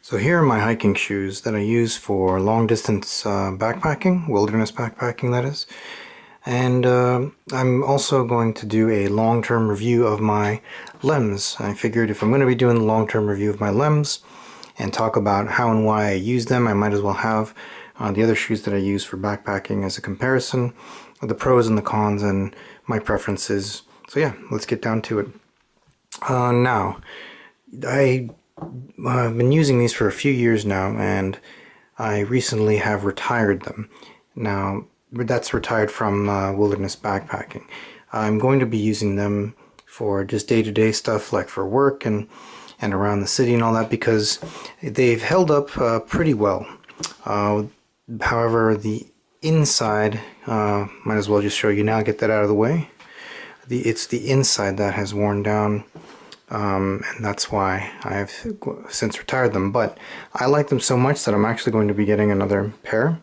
So here are my hiking shoes that I use for long distance backpacking, wilderness backpacking that is. And I'm also going to do a long-term review of my Lems. I figured if I'm going to be doing a long-term review of my Lems and talk about how and why I use them, I might as well have the other shoes that I use for backpacking as a comparison, the pros and the cons and my preferences. So yeah, let's get down to it. Now, I've been using these for a few years now, and I recently have retired them. Now, that's retired from wilderness backpacking. I'm going to be using them for just day-to-day stuff, like for work and around the city and all that, because they've held up pretty well. However, the inside, might as well just show you now, get that out of the way. It's the inside that has worn down. And that's why I've since retired them, but I like them so much that I'm actually going to be getting another pair.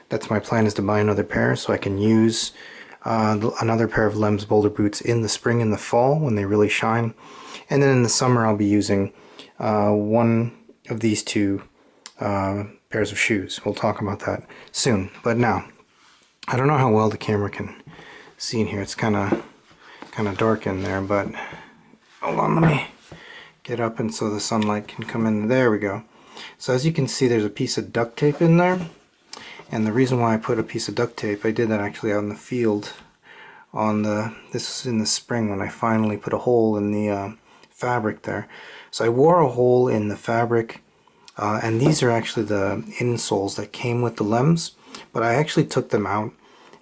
That's my plan, is to buy another pair so I can use another pair of Lems Boulder Boots in the spring and the fall when they really shine. And then in the summer I'll be using one of these two pairs of shoes. We'll talk about that soon. But now, I don't know how well the camera can see in here. It's kind of dark in there, but hold on, let me get up and so the sunlight can come in. There we go. So as you can see, there's a piece of duct tape in there. And the reason why I put a piece of duct tape, I did that actually out in the field this was in the spring when I finally put a hole in the fabric there. So I wore a hole in the fabric, and these are actually the insoles that came with the Lems, but I actually took them out.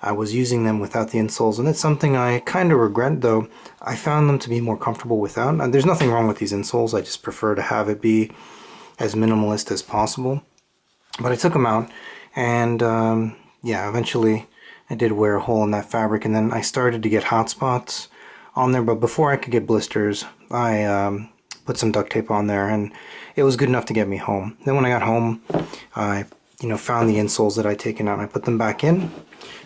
I was using them without the insoles, and it's something I kind of regret, though I found them to be more comfortable without. And there's nothing wrong with these insoles, I just prefer to have it be as minimalist as possible. But I took them out, and yeah, eventually I did wear a hole in that fabric, and then I started to get hot spots on there, but before I could get blisters, I put some duct tape on there, and it was good enough to get me home. Then when I got home, I found the insoles that I'd taken out, and I put them back in.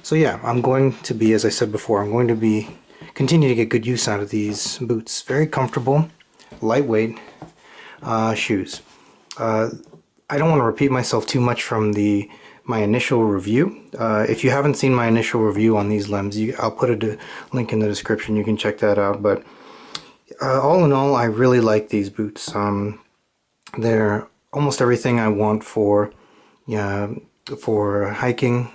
So yeah, I'm going to be, as I said before, I'm going to be continue to get good use out of these boots. Very comfortable, lightweight shoes. I don't want to repeat myself too much from my initial review. If you haven't seen my initial review on these Lems, I'll put a link in the description. You can check that out. But all in all, I really like these boots. They're almost everything I want for hiking.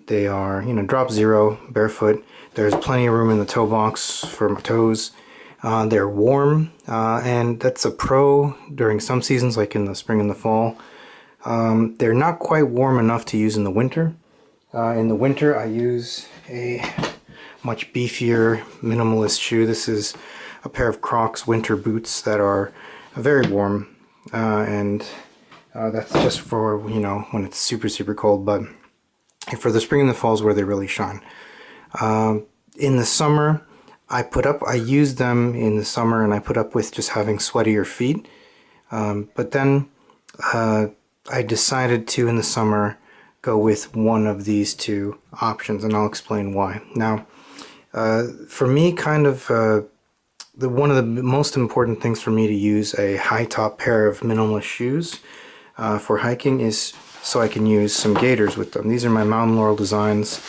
They are, drop zero, barefoot. There's plenty of room in the toe box for my toes. They're warm, and that's a pro during some seasons, like in the spring and the fall. They're not quite warm enough to use in the winter. In the winter, I use a much beefier minimalist shoe. This is a pair of Crocs winter boots that are very warm, and that's just for, when it's super, super cold, but for the spring and the fall is where they really shine. In the summer, I use them in the summer, and I put up with just having sweatier feet. But then I decided to, in the summer, go with one of these two options, and I'll explain why. Now, for me, one of the most important things for me to use a high-top pair of minimalist shoes for hiking is so I can use some gaiters with them. These are my Mountain Laurel Designs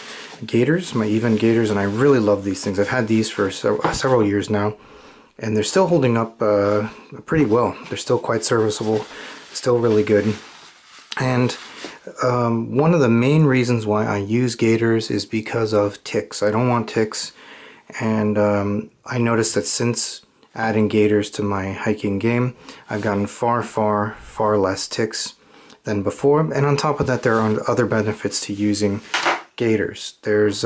gaiters, my even gaiters, and I really love these things. I've had these for several years now, and they're still holding up pretty well. They're still quite serviceable, still really good. And one of the main reasons why I use gaiters is because of ticks. I don't want ticks, and I noticed that since adding gaiters to my hiking game, I've gotten far, far, far less ticks than before. And on top of that, there are other benefits to using gaiters. There's,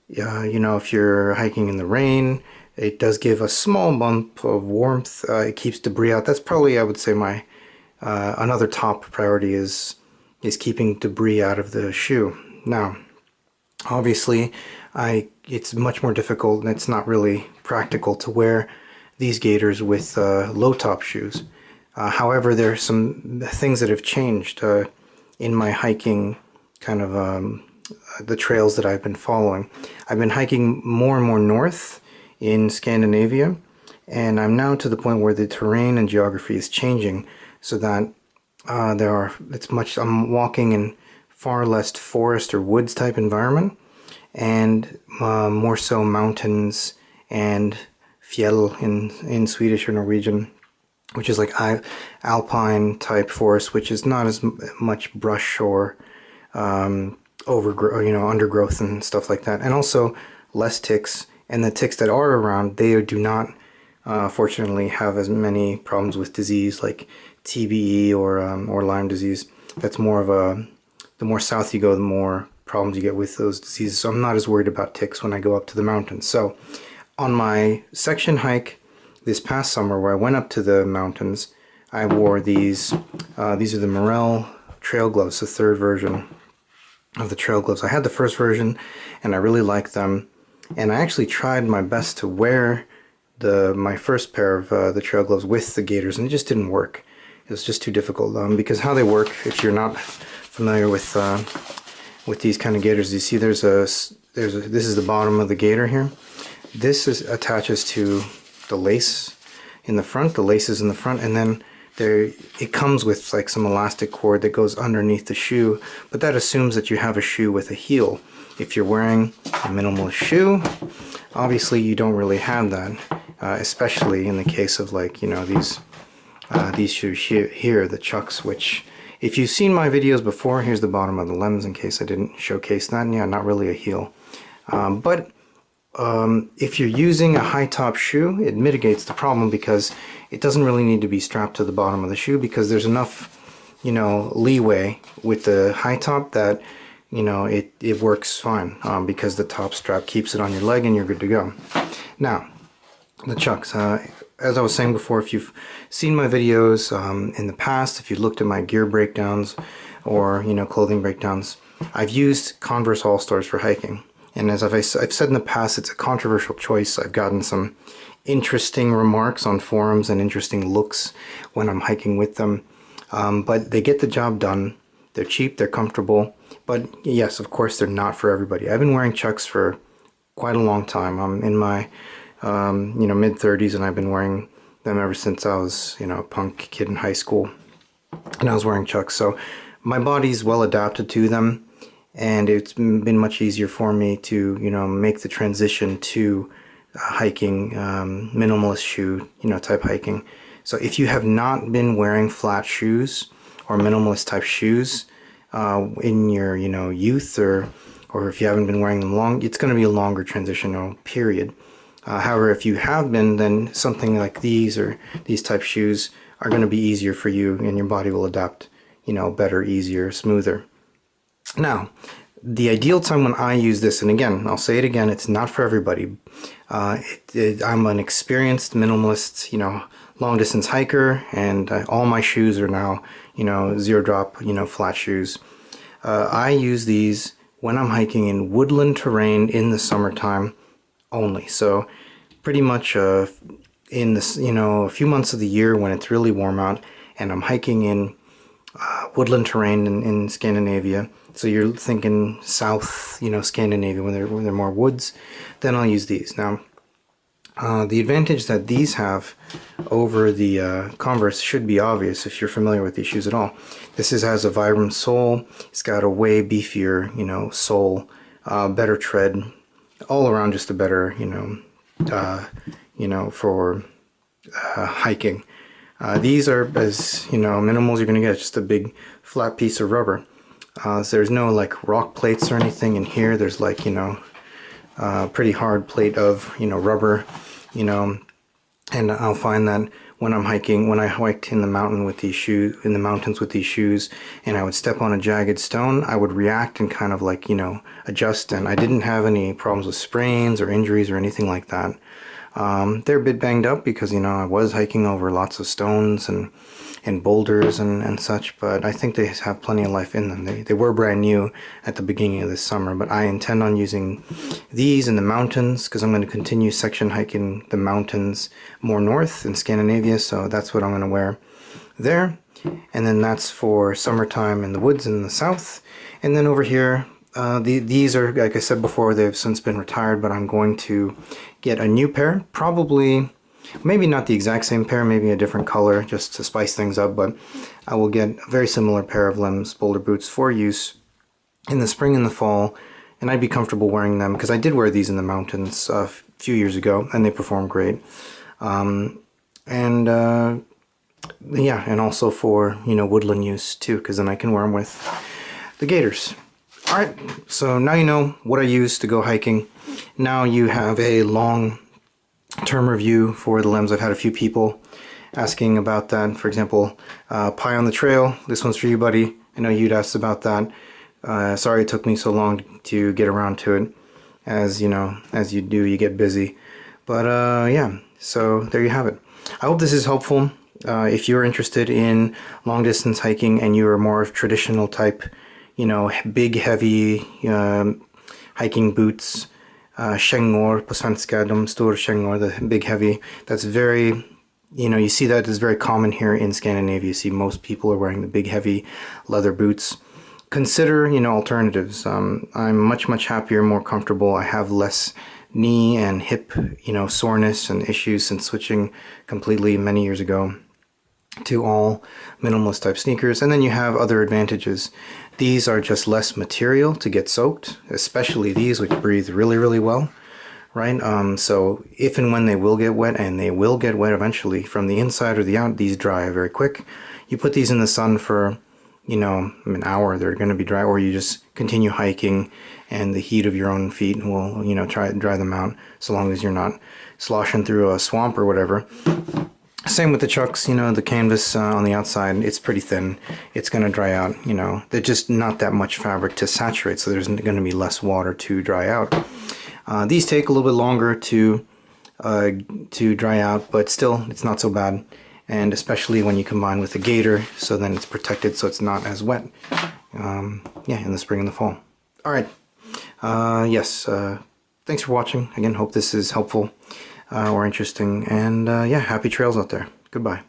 if you're hiking in the rain, it does give a small bump of warmth. It keeps debris out. That's probably, I would say, my another top priority is keeping debris out of the shoe. Now, obviously, it's much more difficult, and it's not really practical to wear these gaiters with low-top shoes. However, there are some things that have changed in my hiking kind of the trails that I've been following. I've been hiking more and more north in Scandinavia, And I'm now to the point where the terrain and geography is changing so that I'm walking in far less forest or woods type environment, and more so mountains and fjell in Swedish or Norwegian, which is like alpine type forest, which is not as much brush or undergrowth and stuff like that, and also less ticks. And the ticks that are around, they do not fortunately have as many problems with disease like TBE or Lyme disease. That's more of the more south you go, the more problems you get with those diseases. So I'm not as worried about ticks when I go up to the mountains. So on my section hike this past summer, where I went up to the mountains, I wore these. These are the Merrell Trail Gloves, the third version of the trail gloves. I had the first version, and I really liked them. And I actually tried my best to wear my first pair of the trail gloves with the gaiters, and it just didn't work. It was just too difficult because how they work, if you're not familiar with these kind of gaiters, you see this is the bottom of the gaiter here. This attaches to the lace in the front. The lace is in the front, and then it comes with like some elastic cord that goes underneath the shoe, but that assumes that you have a shoe with a heel. If you're wearing a minimalist shoe, obviously you don't really have that, especially in the case of like, you know, these shoes here, the Chucks, which if you've seen my videos before, here's the bottom of the Lems in case I didn't showcase that. And yeah, not really a heel. But if you're using a high top shoe, it mitigates the problem because it doesn't really need to be strapped to the bottom of the shoe, because there's enough, you know, leeway with the high top that, you know, it works fine because the top strap keeps it on your leg and you're good to go. Now, the Chucks. As I was saying before, if you've seen my videos in the past, if you looked at my gear breakdowns or, you know, clothing breakdowns, I've used Converse All-Stars for hiking. And as I've said in the past, it's a controversial choice. I've gotten some interesting remarks on forums and interesting looks when I'm hiking with them. But they get the job done. They're cheap, they're comfortable. But yes, of course, they're not for everybody. I've been wearing Chucks for quite a long time. I'm in my mid-30s, and I've been wearing them ever since I was, you know, a punk kid in high school. And I was wearing Chucks. So my body's well adapted to them. And it's been much easier for me to, you know, make the transition to hiking, minimalist shoe, you know, type hiking. So if you have not been wearing flat shoes or minimalist type shoes in your, you know, youth, or if you haven't been wearing them long, it's going to be a longer transitional period. However, if you have been, then something like these or these type shoes are going to be easier for you, and your body will adapt, you know, better, easier, smoother. Now, the ideal time when I use this, and again, I'll say it again, it's not for everybody. I'm an experienced minimalist, you know, long distance hiker, and all my shoes are now, you know, zero drop, you know, flat shoes. I use these when I'm hiking in woodland terrain in the summertime only. So pretty much in this, you know, a few months of the year when it's really warm out and I'm hiking in woodland terrain in Scandinavia. So you're thinking south, you know, Scandinavia, when there are more woods, then I'll use these. Now, the advantage that these have over the Converse should be obvious if you're familiar with these shoes at all. This has a Vibram sole. It's got a way beefier, you know, sole, better tread, all around just a better, for hiking. These are as, you know, minimal as you're going to get, just a big flat piece of rubber. So there's no like rock plates or anything in here. There's like, you know, pretty hard plate of, you know, rubber, you know, and I'll find that when I'm hiking, when I hiked in the mountains with these shoes, and I would step on a jagged stone, I would react and kind of like, you know, adjust, and I didn't have any problems with sprains or injuries or anything like that. They're a bit banged up because, you know, I was hiking over lots of stones and boulders and such, but I think they have plenty of life in them. They were brand new at the beginning of this summer, but I intend on using these in the mountains because I'm going to continue section hiking the mountains more north in Scandinavia, so that's what I'm going to wear there. And then that's for summertime in the woods in the south. And then over here, these are, like I said before, they've since been retired, but I'm going to get a new pair, probably Maybe not the exact same pair, maybe a different color just to spice things up, but I will get a very similar pair of Lems Boulder Boots for use in the spring and the fall, and I'd be comfortable wearing them because I did wear these in the mountains a few years ago and they performed great. And yeah, and also for, you know, woodland use too, because then I can wear them with the gaiters. Alright, so now you know what I use to go hiking. Now you have a long term review for the Lems. I've had a few people asking about that. For example, Pie on the Trail, this one's for you, buddy. I know you'd asked about that. Sorry it took me so long to get around to it. As you know, as you do, you get busy. But yeah, so there you have it. I hope this is helpful. If you're interested in long distance hiking and you're more of traditional type, you know, big heavy hiking boots, kängor på svenska, de stora kängor, the big heavy, that's very, you know, you see that is very common here in Scandinavia. You see most people are wearing the big heavy leather boots. Consider, you know, alternatives. I'm much happier, more comfortable. I have less knee and hip, you know, soreness and issues since switching completely many years ago to all minimalist type sneakers. And then you have other advantages. These are just less material to get soaked, especially these, which breathe really well, right? So if and when they will get wet, and they will get wet eventually from the inside or the out, these dry very quick. You put these in the sun for, you know, an hour, they're going to be dry, or you just continue hiking and the heat of your own feet will, you know, dry them out, so long as you're not sloshing through a swamp or whatever. Same with the Chucks, you know, the canvas on the outside, it's pretty thin. It's going to dry out, you know. There's just not that much fabric to saturate, so there's going to be less water to dry out. These take a little bit longer to dry out, but still, it's not so bad. And especially when you combine with a gaiter, so then it's protected so it's not as wet. Yeah, in the spring and the fall. Alright, yes, thanks for watching. Again, hope this is helpful or interesting. And yeah, happy trails out there. Goodbye.